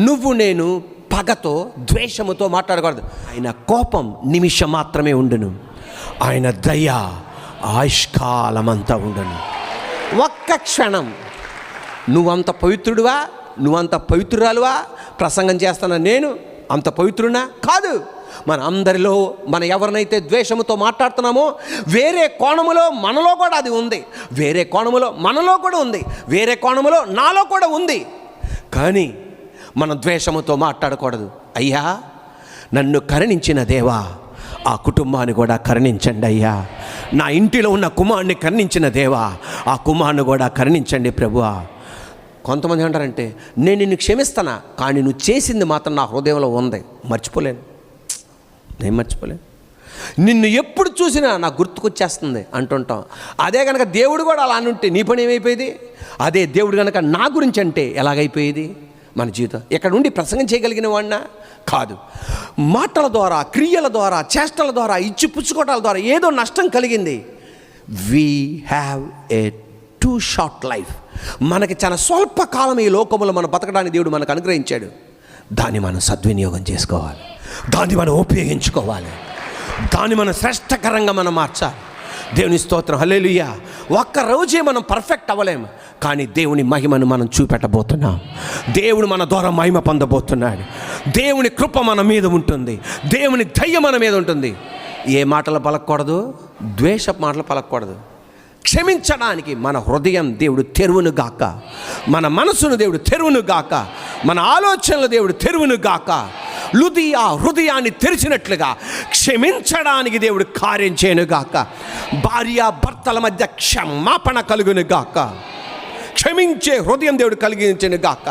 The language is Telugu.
నువ్వు నేను పగతో ద్వేషముతో మాట్లాడకూడదు. ఆయన కోపం నిమిషం మాత్రమే ఉండును, ఆయన దయ ఆయుష్కాలమంతా ఉండును. ఒక్క క్షణం. నువ్వంత పవిత్రుడువా, నువ్వంత పవిత్రురాలువా? ప్రసంగం చేస్తున్నా నేను అంత పవిత్రునా? కాదు. మన అందరిలో మన ఎవరినైతే ద్వేషముతో మాట్లాడుతున్నామో వేరే కోణములో మనలో కూడా అది ఉంది, వేరే కోణములో మనలో కూడా ఉంది, వేరే కోణములో నాలో కూడా ఉంది. కానీ మనం ద్వేషముతో మాట్లాడకూడదు. అయ్యా, నన్ను కరుణించిన దేవా, ఆ కుటుంబాన్ని కూడా కరుణించండి అయ్యా. నా ఇంటిలో ఉన్న కుమారుని కరుణించిన దేవా, ఆ కుమారుని కూడా కరుణించండి ప్రభువా. కొంతమంది అంటారంటే, నేను నిన్ను క్షమిస్తానా, కానీ నువ్వు చేసింది మాత్రం నా హృదయంలో ఉంది, మర్చిపోలేను, నేను మర్చిపోలేను. నిన్ను ఎప్పుడు చూసినా నాకు గుర్తుకొచ్చేస్తుంది అంటుంటాం. అదే కనుక దేవుడు కూడా అలా అనుంటే నీ పని ఏమైపోయేది? అదే దేవుడు కనుక నా గురించి అంటే ఎలాగైపోయేది మన జీవితం? ఇక్కడ నుండి ప్రసంగం చేయగలిగిన వాడినా కాదు. మాటల ద్వారా, క్రియల ద్వారా, చేష్టల ద్వారా, ఇచ్చి పుచ్చుకోవటాల ద్వారా ఏదో నష్టం కలిగింది. We have a two short life. మనకి చాలా స్వల్ప కాలం ఈ లోకములో మనం బతకడానికి దేవుడు మనకు అనుగ్రహించాడు. దాన్ని మనం సద్వినియోగం చేసుకోవాలి, దాన్ని మనం ఉపయోగించుకోవాలి, దాన్ని మనం శ్రేష్టకరంగా మనం మార్చాలి. దేవుని స్తోత్రం, హల్లెలూయా. ఒక్క రోజే మనం పర్ఫెక్ట్ అవ్వలేము, కానీ దేవుని మహిమను మనం చూపెట్టబోతున్నాం. దేవుడు మన ద్వారా మహిమ పొందబోతున్నాడు. దేవుని కృప మన మీద ఉంటుంది, దేవుని దయ మన మీద ఉంటుంది. ఏ మాటలు పలకూడదు? ద్వేష మాటలు పలకూడదు. క్షమించడానికి మన హృదయం దేవుడు తెరువును గాక, మన మనసును దేవుడు తెరువును గాక, మన ఆలోచనలు దేవుడు తెరువును గాక. లుదియా హృదయాన్ని తెరిచినట్లుగా క్షమించడానికి దేవుడు కార్యం చేయను గాక. భార్య భర్తల మధ్య క్షమాపణ కలుగును గాక, క్షమించే హృదయం దేవుడు కలిగించను గాక.